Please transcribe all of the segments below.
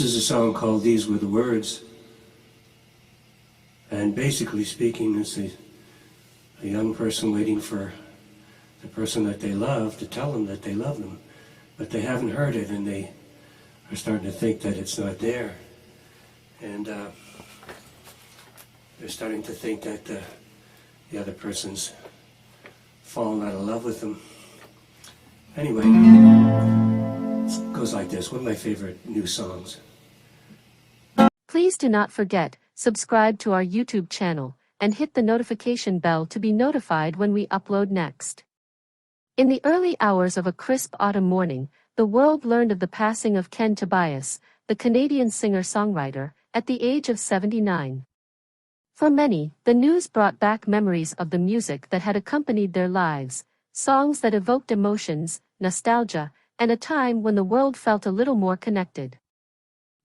This is a song called These Were the Words. And basically speaking, it's a young person waiting for the person that they love to tell them that they love them. But they haven't heard it, and they are starting to think that it's not there. And they're starting to think that the other person's fallen out of love with them. Anyway, it goes like this. One of my favorite new songs. Please do not forget, subscribe to our YouTube channel, and hit the notification bell to be notified when we upload next. In the early hours of a crisp autumn morning, the world learned of the passing of Ken Tobias, the Canadian singer-songwriter, at the age of 79. For many, the news brought back memories of the music that had accompanied their lives, songs that evoked emotions, nostalgia, and a time when the world felt a little more connected.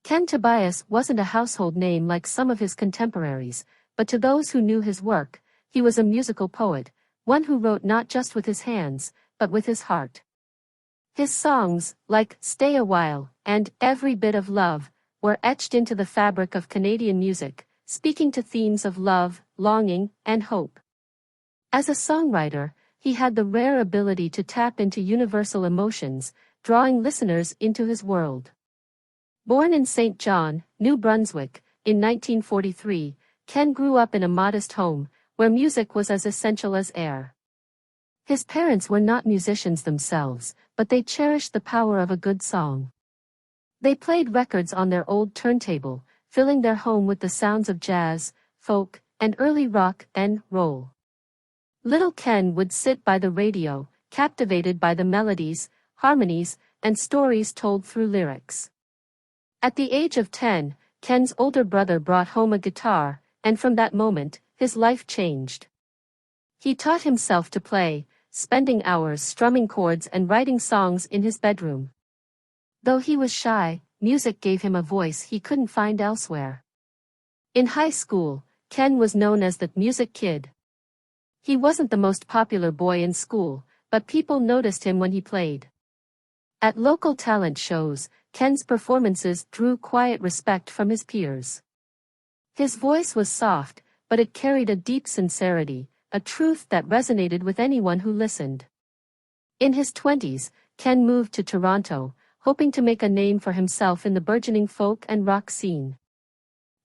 Ken Tobias wasn't a household name like some of his contemporaries, but to those who knew his work, he was a musical poet, one who wrote not just with his hands, but with his heart. His songs, like Stay a While and Every Bit of Love, were etched into the fabric of Canadian music, speaking to themes of love, longing, and hope. As a songwriter, he had the rare ability to tap into universal emotions, drawing listeners into his world. Born in St. John, New Brunswick, in 1943, Ken grew up in a modest home, where music was as essential as air. His parents were not musicians themselves, but they cherished the power of a good song. They played records on their old turntable, filling their home with the sounds of jazz, folk, and early rock and roll. Little Ken would sit by the radio, captivated by the melodies, harmonies, and stories told through lyrics. At the age of 10, Ken's older brother brought home a guitar, and from that moment, his life changed. He taught himself to play, spending hours strumming chords and writing songs in his bedroom. Though he was shy, music gave him a voice he couldn't find elsewhere. In high school, Ken was known as the music kid. He wasn't the most popular boy in school, but people noticed him when he played. At local talent shows, Ken's performances drew quiet respect from his peers. His voice was soft, but it carried a deep sincerity, a truth that resonated with anyone who listened. In his 20s, Ken moved to Toronto, hoping to make a name for himself in the burgeoning folk and rock scene.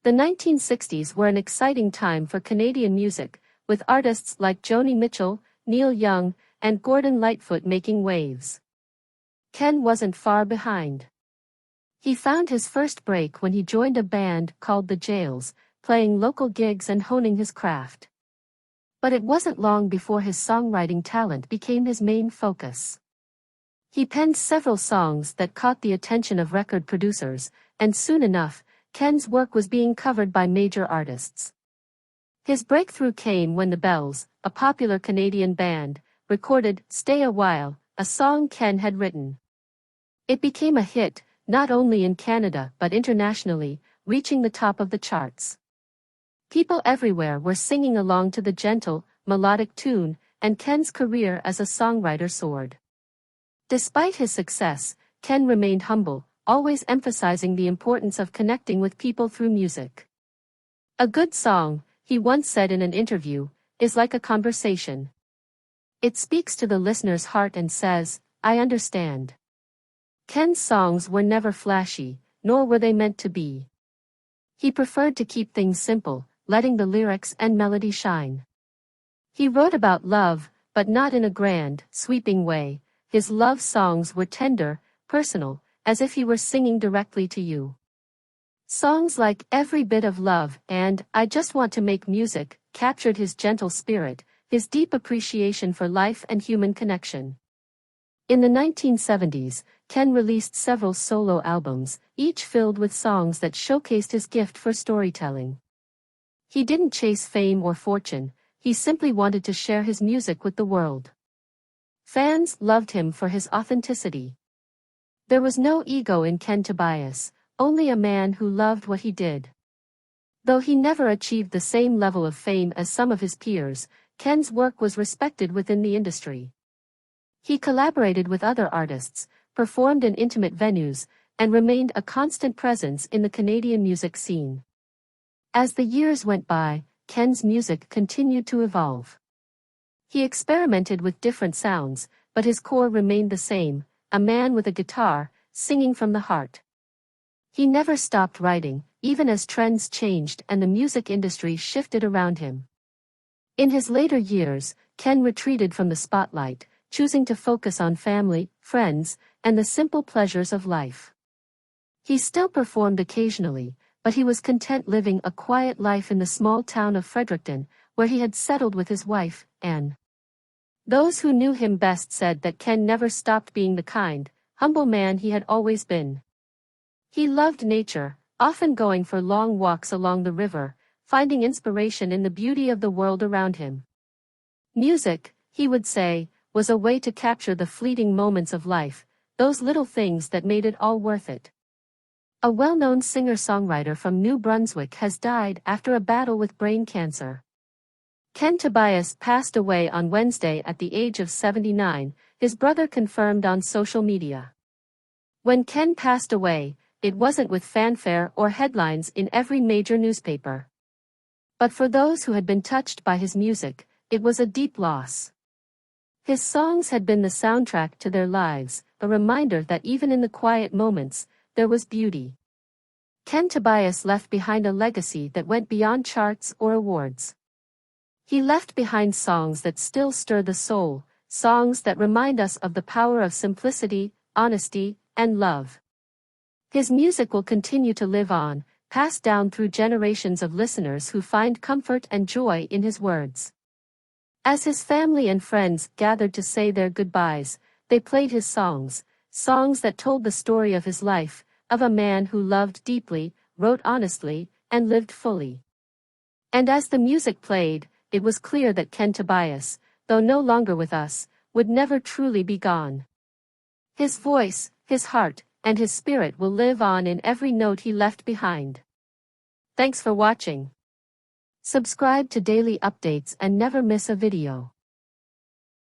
The 1960s were an exciting time for Canadian music, with artists like Joni Mitchell, Neil Young, and Gordon Lightfoot making waves. Ken wasn't far behind. He found his first break when he joined a band called The Jails, playing local gigs and honing his craft. But it wasn't long before his songwriting talent became his main focus. He penned several songs that caught the attention of record producers, and soon enough, Ken's work was being covered by major artists. His breakthrough came when the Bells, a popular Canadian band, recorded Stay a While, a song Ken had written. It became a hit, not only in Canada but internationally, reaching the top of the charts. People everywhere were singing along to the gentle, melodic tune, and Ken's career as a songwriter soared. Despite his success, Ken remained humble, always emphasizing the importance of connecting with people through music. A good song, he once said in an interview, is like a conversation. It speaks to the listener's heart and says, "I understand." Ken's songs were never flashy, nor were they meant to be. He preferred to keep things simple, letting the lyrics and melody shine. He wrote about love, but not in a grand, sweeping way. His love songs were tender, personal, as if he were singing directly to you. Songs like Every Bit of Love and I Just Want to Make Music captured his gentle spirit, his deep appreciation for life and human connection. In the 1970s, Ken released several solo albums, each filled with songs that showcased his gift for storytelling. He didn't chase fame or fortune, he simply wanted to share his music with the world. Fans loved him for his authenticity. There was no ego in Ken Tobias, only a man who loved what he did. Though he never achieved the same level of fame as some of his peers, Ken's work was respected within the industry. He collaborated with other artists, performed in intimate venues, and remained a constant presence in the Canadian music scene. As the years went by, Ken's music continued to evolve. He experimented with different sounds, but his core remained the same, a man with a guitar, singing from the heart. He never stopped writing, even as trends changed and the music industry shifted around him. In his later years, Ken retreated from the spotlight, choosing to focus on family, friends, and the simple pleasures of life. He still performed occasionally, but he was content living a quiet life in the small town of Fredericton, where he had settled with his wife, Anne. Those who knew him best said that Ken never stopped being the kind, humble man he had always been. He loved nature, often going for long walks along the river, finding inspiration in the beauty of the world around him. Music, he would say, was a way to capture the fleeting moments of life, those little things that made it all worth it. A well-known singer-songwriter from New Brunswick has died after a battle with brain cancer. Ken Tobias passed away on Wednesday at the age of 79, his brother confirmed on social media. When Ken passed away, it wasn't with fanfare or headlines in every major newspaper. But for those who had been touched by his music, it was a deep loss. His songs had been the soundtrack to their lives, a reminder that even in the quiet moments, there was beauty. Ken Tobias left behind a legacy that went beyond charts or awards. He left behind songs that still stir the soul, songs that remind us of the power of simplicity, honesty, and love. His music will continue to live on, passed down through generations of listeners who find comfort and joy in his words. As his family and friends gathered to say their goodbyes, they played his songs, songs that told the story of his life, of a man who loved deeply, wrote honestly, and lived fully. And as the music played, it was clear that Ken Tobias, though no longer with us, would never truly be gone. His voice, his heart, and his spirit will live on in every note he left behind. Thanks for watching. Subscribe to daily updates and never miss a video.